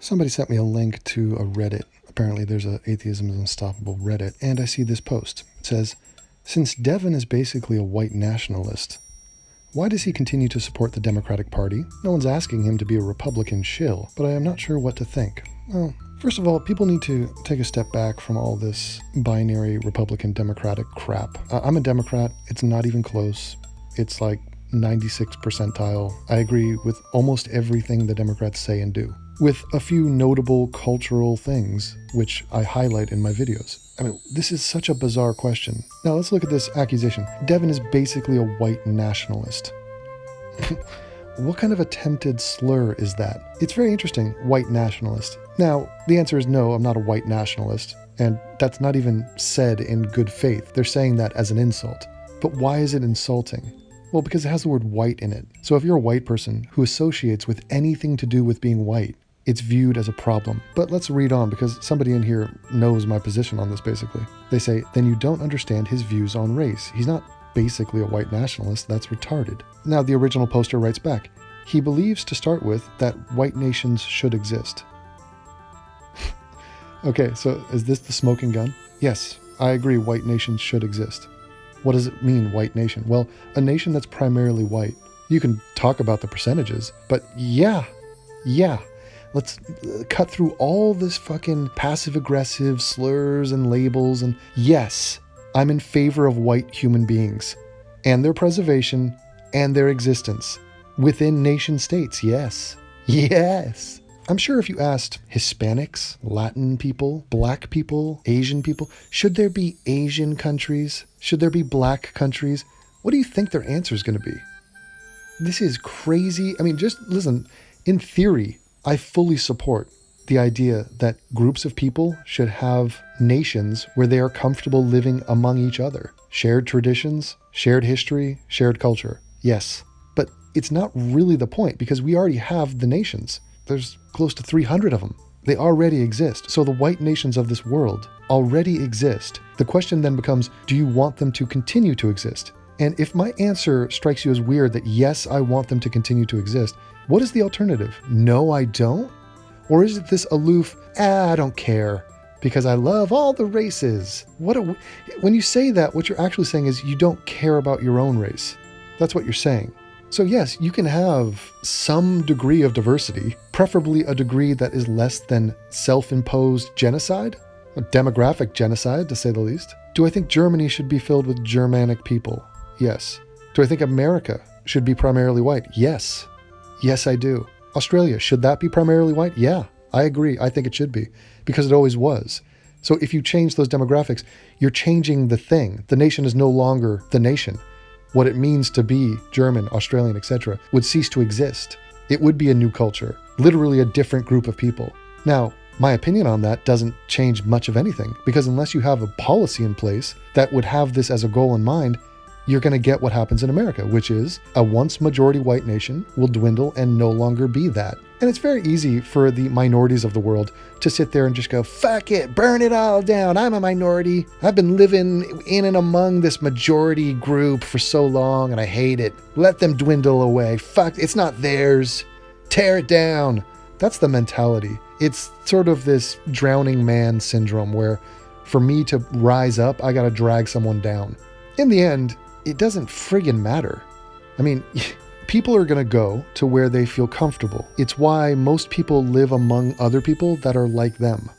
Somebody sent me a link to a Reddit. Apparently there's a Atheism is Unstoppable Reddit, and I see this post. It says, since Devin is basically a white nationalist, why does he continue to support the Democratic Party? No one's asking him to be a Republican shill, but I am not sure what to think. Well, first of all, people need to take a step back from all this binary Republican-Democratic crap. I'm a Democrat. It's not even close. It's like 96th percentile. I agree with almost everything the Democrats say and do, with a few notable cultural things, which I highlight in my videos. I mean, this is such a bizarre question. Now let's look at this accusation. Devin is basically a white nationalist. What kind of attempted slur is that? It's very interesting, white nationalist. Now, the answer is no, I'm not a white nationalist, and that's not even said in good faith. They're saying that as an insult. But why is it insulting? Well, because it has the word white in it. So if you're a white person who associates with anything to do with being white, it's viewed as a problem. But let's read on, because somebody in here knows my position on this, basically. They say, then you don't understand his views on race. He's not basically a white nationalist, that's retarded. Now the original poster writes back, he believes, to start with, that white nations should exist. Okay, so is this the smoking gun? Yes, I agree white nations should exist. What does it mean, white nation? Well, a nation that's primarily white. You can talk about the percentages, but yeah. Let's cut through all this fucking passive-aggressive slurs and labels, and yes, I'm in favor of white human beings and their preservation and their existence within nation states. Yes. I'm sure if you asked Hispanics, Latin people, black people, Asian people, should there be Asian countries? Should there be black countries? What do you think their answer is going to be? This is crazy. I mean, just listen, in theory, I fully support the idea that groups of people should have nations where they are comfortable living among each other. Shared traditions, shared history, shared culture. Yes, but it's not really the point, because we already have the nations. There's close to 300 of them. They already exist. So the white nations of this world already exist. The question then becomes, do you want them to continue to exist? And if my answer strikes you as weird that yes, I want them to continue to exist, what is the alternative? No, I don't? Or is it this aloof, I don't care because I love all the races? When you say that, what you're actually saying is you don't care about your own race. That's what you're saying. So yes, you can have some degree of diversity, preferably a degree that is less than self-imposed genocide, a demographic genocide to say the least. Do I think Germany should be filled with Germanic people? Yes. Do I think America should be primarily white? Yes. Yes, I do. Australia, should that be primarily white? Yeah, I agree. I think it should be, because it always was. So if you change those demographics, you're changing the thing. The nation is no longer the nation. What it means to be German, Australian, etc. would cease to exist. It would be a new culture, literally a different group of people. Now, my opinion on that doesn't change much of anything, because unless you have a policy in place that would have this as a goal in mind, you're going to get what happens in America, which is a once majority white nation will dwindle and no longer be that. And it's very easy for the minorities of the world to sit there and just go, fuck it, burn it all down. I'm a minority. I've been living in and among this majority group for so long and I hate it. Let them dwindle away. Fuck, it's not theirs. Tear it down. That's the mentality. It's sort of this drowning man syndrome where for me to rise up, I got to drag someone down. In the end, it doesn't friggin' matter. I mean, people are going to go to where they feel comfortable. It's why most people live among other people that are like them.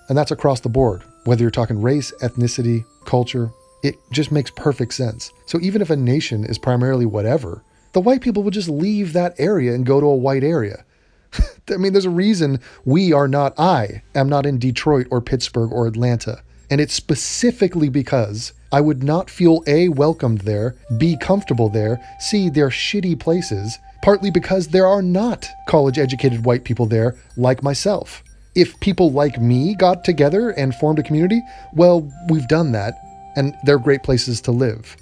And that's across the board. Whether you're talking race, ethnicity, culture, it just makes perfect sense. So even if a nation is primarily whatever, the white people will just leave that area and go to a white area. I mean, there's a reason I am not in Detroit or Pittsburgh or Atlanta. And it's specifically because I would not feel A, welcomed there, B, comfortable there, C, they're shitty places, partly because there are not college-educated white people there like myself. If people like me got together and formed a community, well, we've done that, and they're great places to live.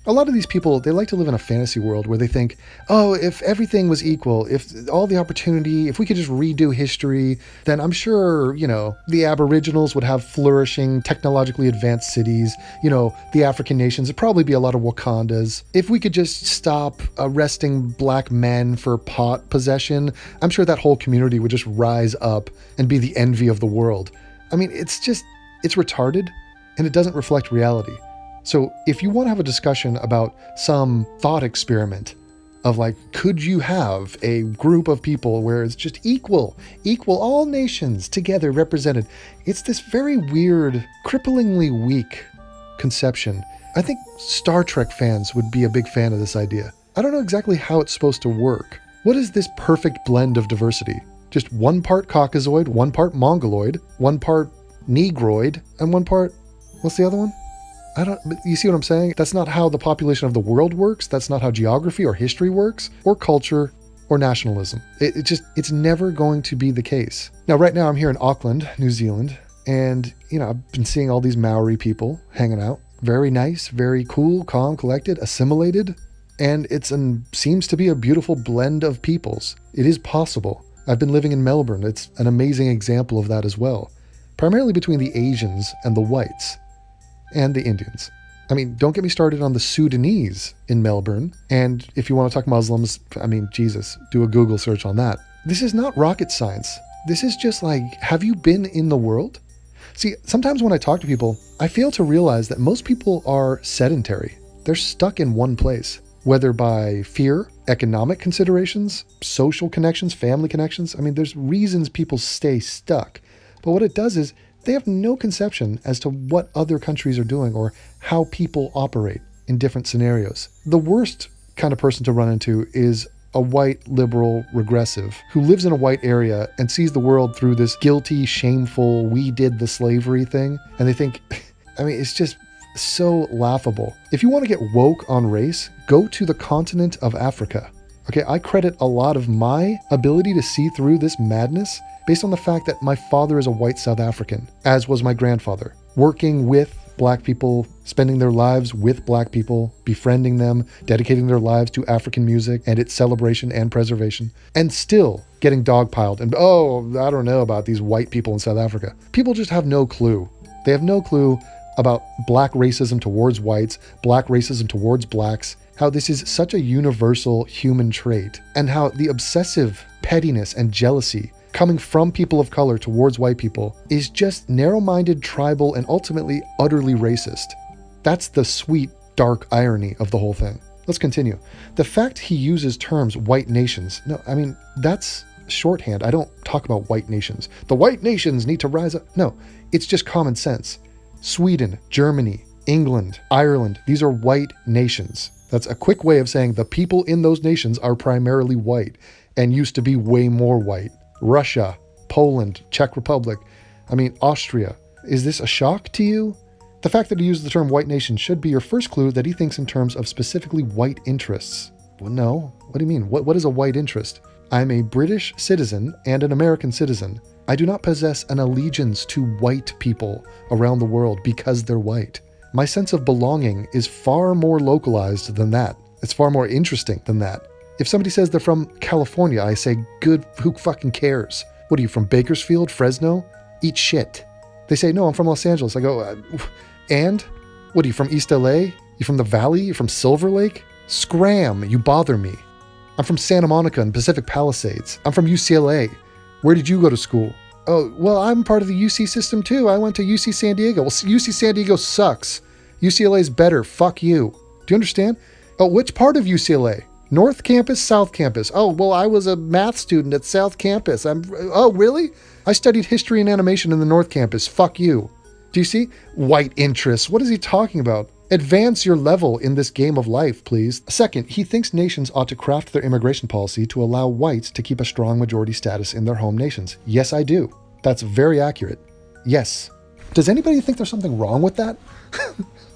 A lot of these people, they like to live in a fantasy world where they think, oh, if everything was equal, if all the opportunity, if we could just redo history, then I'm sure, the Aboriginals would have flourishing, technologically advanced cities. The African nations, it'd probably be a lot of Wakandas. If we could just stop arresting black men for pot possession, I'm sure that whole community would just rise up and be the envy of the world. I mean, it's retarded, and it doesn't reflect reality. So if you want to have a discussion about some thought experiment of like, could you have a group of people where it's just equal, all nations together represented? It's this very weird, cripplingly weak conception. I think Star Trek fans would be a big fan of this idea. I don't know exactly how it's supposed to work. What is this perfect blend of diversity? Just one part Caucasoid, one part Mongoloid, one part Negroid, and one part, what's the other one? You see what I'm saying? That's not how the population of the world works. That's not how geography or history works, or culture, or nationalism. It's never going to be the case. Now, right now I'm here in Auckland, New Zealand, and, I've been seeing all these Maori people hanging out. Very nice, very cool, calm, collected, assimilated, and seems to be a beautiful blend of peoples. It is possible. I've been living in Melbourne. It's an amazing example of that as well. Primarily between the Asians and the whites. And the Indians. I mean, don't get me started on the Sudanese in Melbourne. And if you want to talk Muslims, Jesus, do a Google search on that. This is not rocket science. This is just like, have you been in the world? See, sometimes when I talk to people, I fail to realize that most people are sedentary. They're stuck in one place, whether by fear, economic considerations, social connections, family connections. There's reasons people stay stuck. But what it does is, they have no conception as to what other countries are doing or how people operate in different scenarios. The worst kind of person to run into is a white, liberal, regressive who lives in a white area and sees the world through this guilty, shameful, we did the slavery thing. And they think, it's just so laughable. If you want to get woke on race, go to the continent of Africa. Okay, I credit a lot of my ability to see through this madness based on the fact that my father is a white South African, as was my grandfather, working with black people, spending their lives with black people, befriending them, dedicating their lives to African music and its celebration and preservation, and still getting dogpiled. And, I don't know about these white people in South Africa. People just have no clue. They have no clue about black racism towards whites, black racism towards blacks, how this is such a universal human trait, and how the obsessive pettiness and jealousy coming from people of color towards white people is just narrow-minded, tribal, and ultimately utterly racist. That's the sweet, dark irony of the whole thing. Let's continue. The fact he uses terms white nations, that's shorthand. I don't talk about white nations. The white nations need to rise up. No, it's just common sense. Sweden, Germany, England, Ireland, these are white nations. That's a quick way of saying the people in those nations are primarily white and used to be way more white. Russia, Poland, Czech Republic, Austria. Is this a shock to you? The fact that he uses the term white nation should be your first clue that he thinks in terms of specifically white interests. Well, no. What do you mean? What is a white interest? I'm a British citizen and an American citizen. I do not possess an allegiance to white people around the world because they're white. My sense of belonging is far more localized than that. It's far more interesting than that. If somebody says they're from California, I say, good, who fucking cares? What are you, from Bakersfield, Fresno? Eat shit. They say, no, I'm from Los Angeles. I go, and? What are you, from East LA? You from the Valley? You from Silver Lake? Scram, you bother me. I'm from Santa Monica and Pacific Palisades. I'm from UCLA. Where did you go to school? Oh, well, I'm part of the UC system too. I went to UC San Diego. Well, UC San Diego sucks. UCLA's better. Fuck you. Do you understand? Oh, which part of UCLA? North Campus, South Campus. Oh, well, I was a math student at South Campus. Oh, really? I studied history and animation in the North Campus. Fuck you. Do you see? White interests. What is he talking about? Advance your level in this game of life, please. Second, he thinks nations ought to craft their immigration policy to allow whites to keep a strong majority status in their home nations. Yes, I do. That's very accurate. Yes. Does anybody think there's something wrong with that?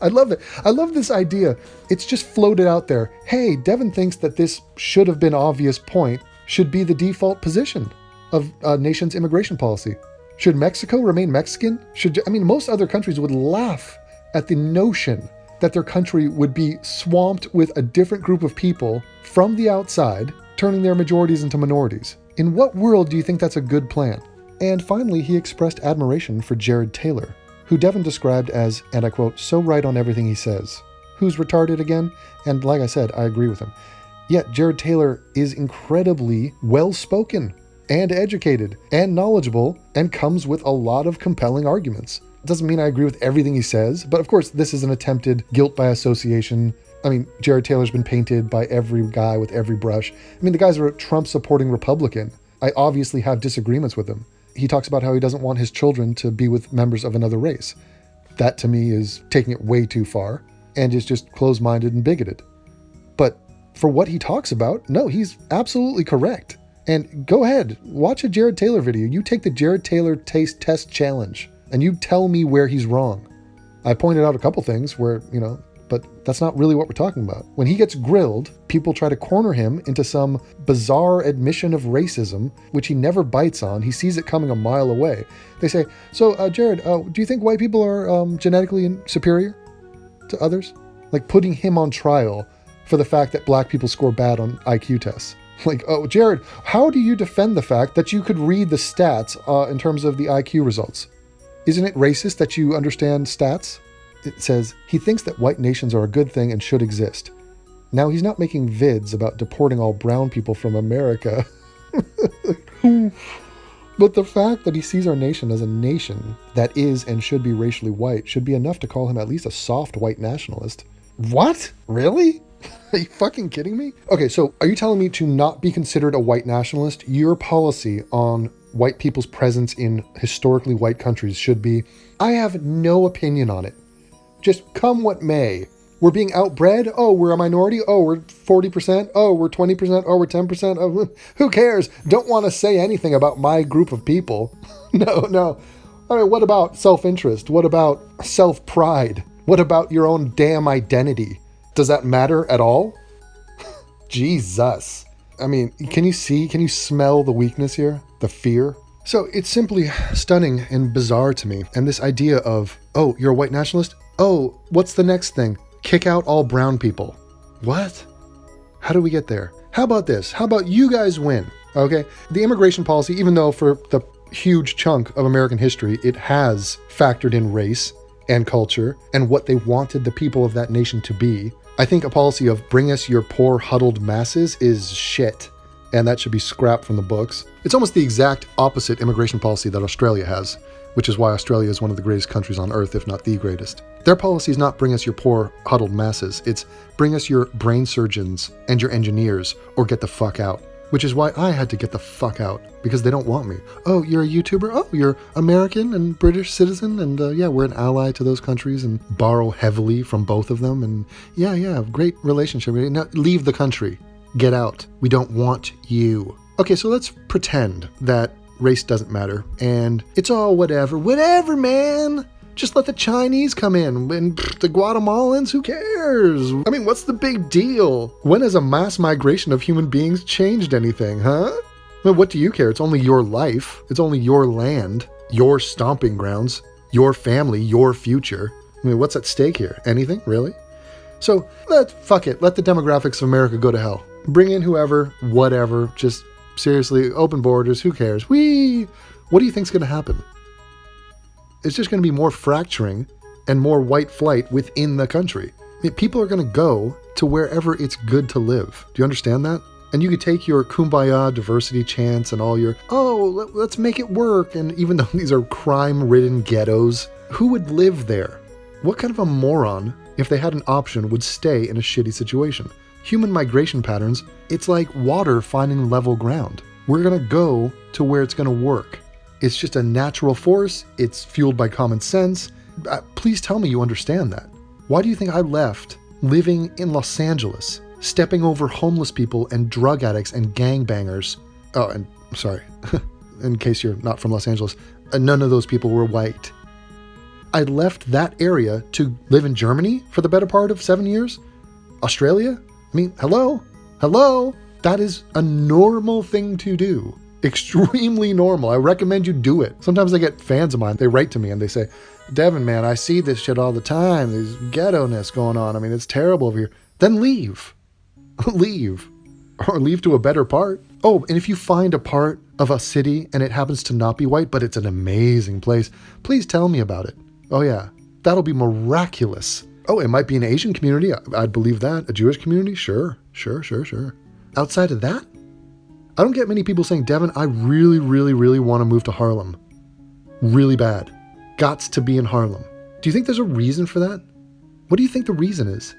I love it. I love this idea. It's just floated out there. Hey, Devin thinks that this should have been obvious point should be the default position of a nation's immigration policy. Should Mexico remain Mexican? Most other countries would laugh at the notion that their country would be swamped with a different group of people from the outside, turning their majorities into minorities. In what world do you think that's a good plan? And finally, he expressed admiration for Jared Taylor, who Devin described as, and I quote, so right on everything he says. Who's retarded again? And like I said, I agree with him. Yet Jared Taylor is incredibly well-spoken and educated and knowledgeable and comes with a lot of compelling arguments. It doesn't mean I agree with everything he says, but of course this is an attempted guilt by association. I mean, Jared Taylor's been painted by every guy with every brush. I mean, the guy's a Trump-supporting Republican. I obviously have disagreements with him. He talks about how he doesn't want his children to be with members of another race. That to me is taking it way too far and is just closed-minded and bigoted. But for what he talks about, no, he's absolutely correct. And go ahead, watch a Jared Taylor video. You take the Jared Taylor taste test challenge and you tell me where he's wrong. I pointed out a couple things where, but that's not really what we're talking about. When he gets grilled, people try to corner him into some bizarre admission of racism, which he never bites on. He sees it coming a mile away. They say, so Jared, do you think white people are genetically superior to others? Like putting him on trial for the fact that black people score bad on IQ tests. Like, oh, Jared, how do you defend the fact that you could read the stats in terms of the IQ results? Isn't it racist that you understand stats? It says, he thinks that white nations are a good thing and should exist. Now, he's not making vids about deporting all brown people from America. But the fact that he sees our nation as a nation that is and should be racially white should be enough to call him at least a soft white nationalist. What? Really? Are you fucking kidding me? Okay, so are you telling me to not be considered a white nationalist? Your policy on white people's presence in historically white countries should be, I have no opinion on it. Just come what may. We're being outbred? Oh, we're a minority? Oh, we're 40%? Oh, we're 20%? Oh, we're 10%? Oh, who cares? Don't want to say anything about my group of people. No. I mean, what about self-interest? What about self-pride? What about your own damn identity? Does that matter at all? Jesus. I mean, can you smell the weakness here? The fear? So it's simply stunning and bizarre to me. And this idea of, oh, you're a white nationalist? Oh, what's the next thing? Kick out all brown people. What? How do we get there? How about this? How about you guys win? Okay? The immigration policy, even though for the huge chunk of American history, it has factored in race and culture and what they wanted the people of that nation to be, I think a policy of bring us your poor huddled masses is shit, and that should be scrapped from the books. It's almost the exact opposite immigration policy that Australia has, which is why Australia is one of the greatest countries on earth, if not the greatest. Their policy is not bring us your poor huddled masses, it's bring us your brain surgeons and your engineers, or get the fuck out. Which is why I had to get the fuck out, because they don't want me. Oh, you're a YouTuber? Oh, you're American and British citizen? And yeah, we're an ally to those countries and borrow heavily from both of them. And yeah, great relationship. Now leave the country. Get out. We don't want you. Okay, so let's pretend that race doesn't matter and it's all whatever. Whatever, man. Just let the Chinese come in and the Guatemalans, who cares? I mean, what's the big deal? When has a mass migration of human beings changed anything, huh? I mean, what do you care? It's only your life. It's only your land, your stomping grounds, your family, your future. I mean, what's at stake here? Anything, really? So fuck it. Let the demographics of America go to hell. Bring in whoever, whatever. Just seriously, open borders. Who cares? What do you think's going to happen? It's just going to be more fracturing and more white flight within the country. I mean, people are going to go to wherever it's good to live. Do you understand that? And you could take your kumbaya diversity chants and all your, let's make it work. And even though these are crime-ridden ghettos, who would live there? What kind of a moron, if they had an option, would stay in a shitty situation? Human migration patterns, it's like water finding level ground. We're going to go to where it's going to work. It's just a natural force. It's fueled by common sense. Please tell me you understand that. Why do you think I left living in Los Angeles, stepping over homeless people and drug addicts and gangbangers? Oh, and sorry, in case you're not from Los Angeles, none of those people were white. I left that area to live in Germany for the better part of 7 years. Australia? I mean, hello? That is a normal thing to do. extremely normal. I recommend you do it. Sometimes I get fans of mine, they write to me and they say, Devin, man, I see this shit all the time. There's ghetto-ness going on. I mean, it's terrible over here. Then leave. Leave. Or leave to a better part. Oh, and if you find a part of a city and it happens to not be white, but it's an amazing place, please tell me about it. Oh yeah, that'll be miraculous. Oh, it might be an Asian community. I'd believe that. A Jewish community? Sure. Outside of that, I don't get many people saying, Devin, I really, really, really want to move to Harlem. Really bad. Gots to be in Harlem. Do you think there's a reason for that? What do you think the reason is?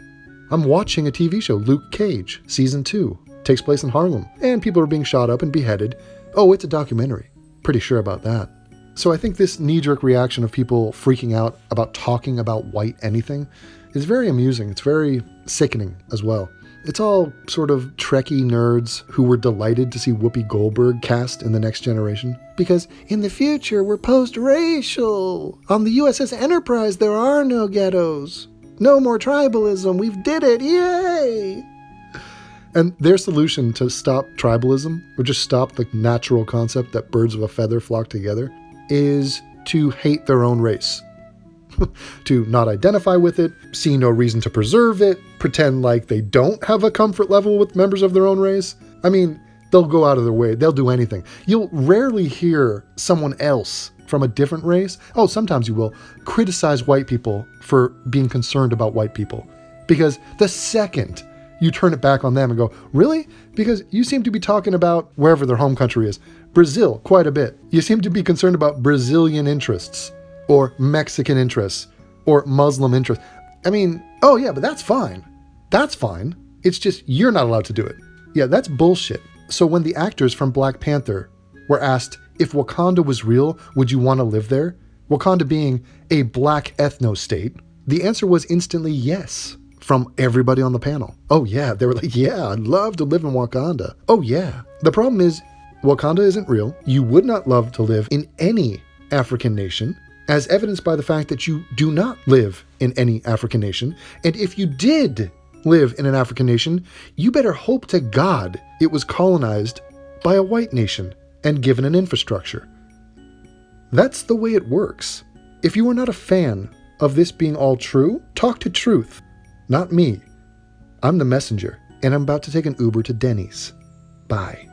I'm watching a TV show, Luke Cage, season 2. Takes place in Harlem. And people are being shot up and beheaded. Oh, it's a documentary. Pretty sure about that. So I think this knee-jerk reaction of people freaking out about talking about white anything is very amusing. It's very sickening as well. It's all sort of Trekkie nerds who were delighted to see Whoopi Goldberg cast in The Next Generation. Because in the future, we're post-racial. On the USS Enterprise, there are no ghettos. No more tribalism. We've did it. Yay! And their solution to stop tribalism, or just stop the natural concept that birds of a feather flock together, is to hate their own race. To not identify with it, see no reason to preserve it, pretend like they don't have a comfort level with members of their own race. I mean, they'll go out of their way. They'll do anything. You'll rarely hear someone else from a different race, oh, sometimes you will, criticize white people for being concerned about white people. Because the second you turn it back on them and go, really? Because you seem to be talking about wherever their home country is, Brazil, quite a bit. You seem to be concerned about Brazilian interests, or Mexican interests, or Muslim interests. I mean, oh yeah, but that's fine. That's fine. It's just you're not allowed to do it. Yeah, that's bullshit. So when the actors from Black Panther were asked, if Wakanda was real, would you want to live there? Wakanda being a black ethno-state, the answer was instantly yes from everybody on the panel. Oh yeah, they were like, yeah, I'd love to live in Wakanda. Oh yeah. The problem is, Wakanda isn't real. You would not love to live in any African nation, as evidenced by the fact that you do not live in any African nation. And if you did live in an African nation, you better hope to God it was colonized by a white nation and given an infrastructure. That's the way it works. If you are not a fan of this being all true, talk to truth, not me. I'm the messenger, and I'm about to take an Uber to Denny's. Bye.